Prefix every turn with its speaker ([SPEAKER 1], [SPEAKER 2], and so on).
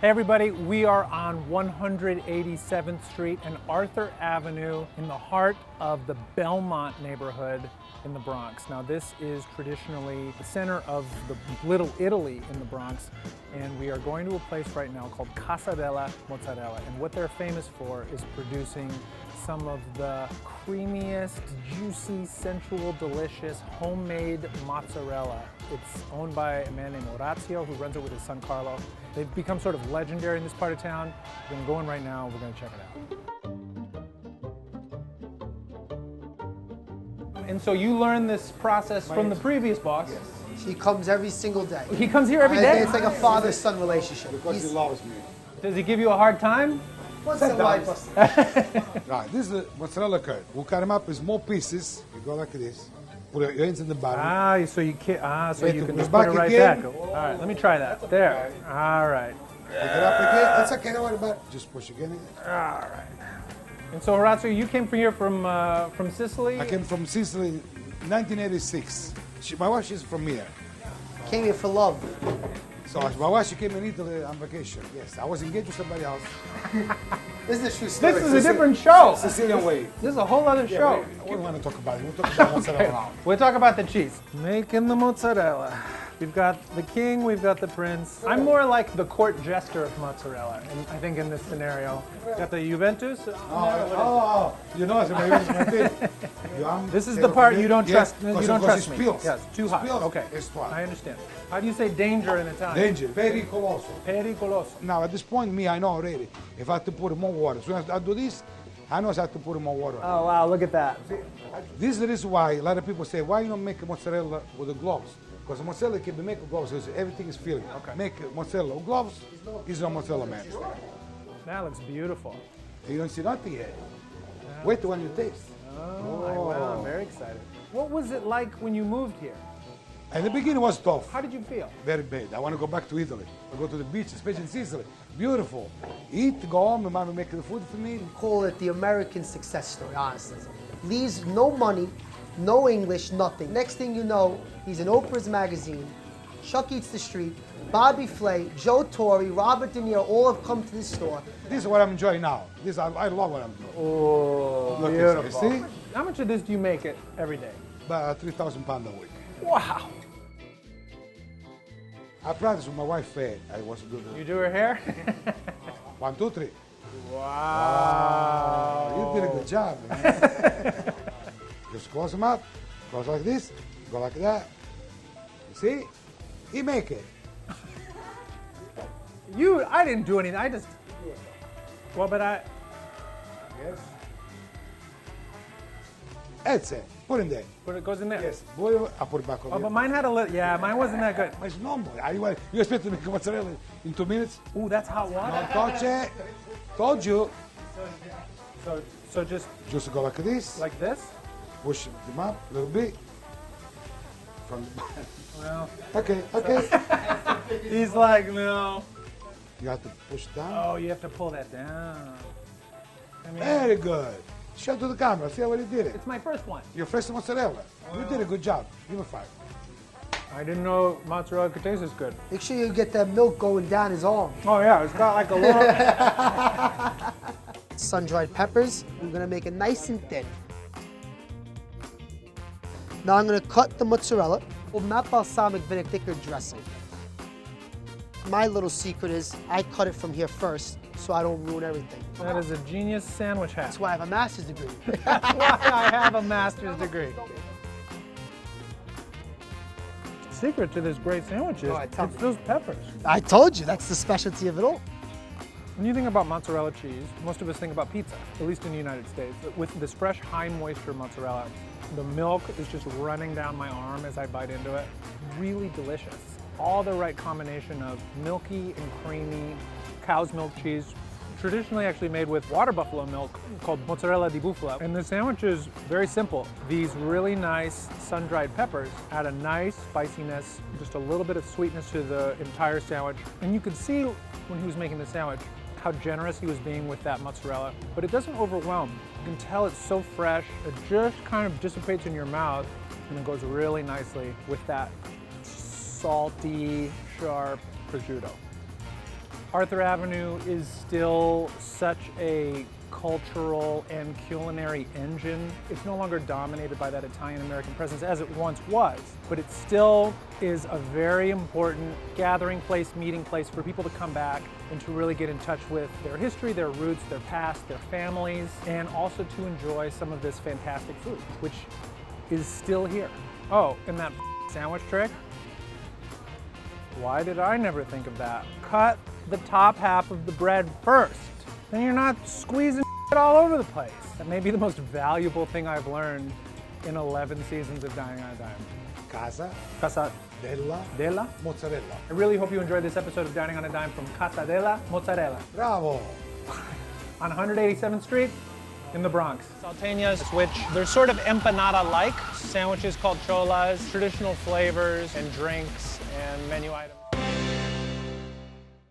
[SPEAKER 1] Hey everybody, we are on 187th Street and Arthur Avenue in the heart of the Belmont neighborhood in the Bronx. Now this is traditionally the center of the Little Italy in the Bronx, and we are going to a place right now called Casa Della Mozzarella, and what they're famous for is producing some of the creamiest, juicy, sensual, delicious, homemade mozzarella. It's owned by a man named Orazio, who runs it with his son Carlo. They've become sort of legendary in this part of town. We're gonna go in right now, we're gonna check it out. And so you learned this process from the previous boss.
[SPEAKER 2] Yes. He comes every single day.
[SPEAKER 1] He comes here every day?
[SPEAKER 2] It's like a father-son relationship.
[SPEAKER 3] Because he loves me.
[SPEAKER 1] Does he give you a hard time?
[SPEAKER 2] Once in a while.
[SPEAKER 3] Right, this is the mozzarella curd. We'll cut them up in small pieces. You go like this. Put your hands in the bottom.
[SPEAKER 1] Ah, so you can't, so
[SPEAKER 3] Wait,
[SPEAKER 1] you can
[SPEAKER 3] push
[SPEAKER 1] just put it
[SPEAKER 3] back
[SPEAKER 1] right
[SPEAKER 3] again.
[SPEAKER 1] back. All right, let me try that. There. All right.
[SPEAKER 3] Pick it up again. That's okay, don't worry about it. Just push again.
[SPEAKER 1] All right. And so, Orazio, you came from here from Sicily?
[SPEAKER 3] I came from Sicily in 1986. My wife, she's from here.
[SPEAKER 2] Came here for love.
[SPEAKER 3] So my wife, she came in Italy on vacation. Yes, I was engaged with somebody else.
[SPEAKER 2] This is a true story.
[SPEAKER 1] This is a different show.
[SPEAKER 3] Sicilian way.
[SPEAKER 1] This is a whole other show.
[SPEAKER 3] We don't want to talk about it. We'll talk about mozzarella now.
[SPEAKER 1] We'll talk about the cheese. Making the mozzarella. We've got the king, we've got the prince. I'm more like the court jester of mozzarella, I think, in this scenario. Got the Juventus.
[SPEAKER 3] You know, it's my thing.
[SPEAKER 1] This is the part you don't trust.
[SPEAKER 3] Yes,
[SPEAKER 1] you don't trust me.
[SPEAKER 3] Spills.
[SPEAKER 1] Yes, too hot.
[SPEAKER 3] Spills.
[SPEAKER 1] Okay,
[SPEAKER 3] It's fine.
[SPEAKER 1] I understand. How do you say danger in Italian?
[SPEAKER 3] Danger, pericoloso.
[SPEAKER 1] Pericoloso.
[SPEAKER 3] Now, at this point, I know already if I have to put more water. So when I do this, I know I have to put more water.
[SPEAKER 1] Oh wow, look at that.
[SPEAKER 3] This is the reason why a lot of people say, why you don't make a mozzarella with the gloves? Because the mozzarella can be made with gloves, because everything is filling.
[SPEAKER 1] Okay.
[SPEAKER 3] Make mozzarella with gloves, is no mozzarella, man.
[SPEAKER 1] That looks beautiful.
[SPEAKER 3] You don't see nothing yet. Wait till when you taste.
[SPEAKER 1] Wow, I'm very excited. What was it like when you moved here?
[SPEAKER 3] In the beginning, it was tough.
[SPEAKER 1] How did you feel?
[SPEAKER 3] Very bad. I want to go back to Italy. I go to the beach, especially in Sicily. Beautiful. Eat, go home, and mommy make the food for me.
[SPEAKER 2] Call it the American success story, honestly. Leaves no money, no English, nothing. Next thing you know, he's in Oprah's magazine, Chuck Eats the Street, Bobby Flay, Joe Torre, Robert De Niro, all have come to this store.
[SPEAKER 3] This is what I'm enjoying now. I love what I'm doing.
[SPEAKER 1] Oh,
[SPEAKER 3] Look,
[SPEAKER 1] beautiful.
[SPEAKER 3] see?
[SPEAKER 1] How much of this do you make it every day?
[SPEAKER 3] About 3,000 pounds a week.
[SPEAKER 1] Wow.
[SPEAKER 3] I practice with my wife. I was doing
[SPEAKER 1] You do her hair?
[SPEAKER 3] 1, 2, 3.
[SPEAKER 1] Wow.
[SPEAKER 3] You did a good job, man. Just close them up. Close like this. Go like that. You see? He make it.
[SPEAKER 1] I didn't do anything. I just. Well, but I.
[SPEAKER 3] Yes. That's it. Put it there.
[SPEAKER 1] But it goes in there.
[SPEAKER 3] Yes. Boil it. I put it back over
[SPEAKER 1] Oh, but mine had a little. Yeah, mine wasn't that good.
[SPEAKER 3] It's normal. You expect to make mozzarella in 2 minutes?
[SPEAKER 1] Ooh, that's hot water.
[SPEAKER 3] Don't touch it. Told you.
[SPEAKER 1] So
[SPEAKER 3] Just go like this.
[SPEAKER 1] like this.
[SPEAKER 3] Push them up a little bit. From the
[SPEAKER 1] Well,
[SPEAKER 3] Okay.
[SPEAKER 1] he's like, no.
[SPEAKER 3] You have to push down.
[SPEAKER 1] Oh, you have to pull that down. I mean,
[SPEAKER 3] Very good. Show to the camera. See how well you did it.
[SPEAKER 1] it's my first one.
[SPEAKER 3] Your fresh mozzarella. You did a good job. Give him 5.
[SPEAKER 1] I didn't know mozzarella could taste this good.
[SPEAKER 2] Make sure you get that milk going down his arm.
[SPEAKER 1] Oh yeah, it's got like a little.
[SPEAKER 2] Sun-dried peppers, I'm gonna make it nice and thin. Now I'm gonna cut the mozzarella with not balsamic vinegar dressing. My little secret is I cut it from here first so I don't ruin everything.
[SPEAKER 1] That is a genius sandwich hat.
[SPEAKER 2] That's why I have a master's degree.
[SPEAKER 1] That's why I have a master's degree. Secret to this great sandwich is
[SPEAKER 2] All right, tell
[SPEAKER 1] it's
[SPEAKER 2] me.
[SPEAKER 1] those peppers.
[SPEAKER 2] I told you, that's the specialty of it all.
[SPEAKER 1] When you think about mozzarella cheese, most of us think about pizza, at least in the United States. With this fresh, high moisture mozzarella, the milk is just running down my arm as I bite into it. Really delicious. All the right combination of milky and creamy cow's milk cheese, traditionally actually made with water buffalo milk called mozzarella di bufala. And the sandwich is very simple. These really nice sun-dried peppers add a nice spiciness, just a little bit of sweetness to the entire sandwich. And you could see when he was making the sandwich how generous he was being with that mozzarella, but it doesn't overwhelm. You can tell it's so fresh, it just kind of dissipates in your mouth and it goes really nicely with that salty, sharp prosciutto. Arthur Avenue is still such a cultural and culinary engine. It's no longer dominated by that Italian-American presence as it once was, but it still is a very important gathering place, meeting place for people to come back and to really get in touch with their history, their roots, their past, their families, and also to enjoy some of this fantastic food, which is still here. Oh, and that sandwich trick? Why did I never think of that? Cut the top half of the bread first. Then you're not squeezing it all over the place. That may be the most valuable thing I've learned in 11 seasons of Dining on a Dime.
[SPEAKER 3] Casa
[SPEAKER 1] Casa
[SPEAKER 3] Della Mozzarella.
[SPEAKER 1] I really hope you enjoyed this episode of Dining on a Dime from Casa Della Mozzarella
[SPEAKER 3] Bravo!
[SPEAKER 1] on 187th Street in the Bronx. Salteñas, which they're sort of empanada-like, sandwiches called cholas, traditional flavors and drinks and menu items.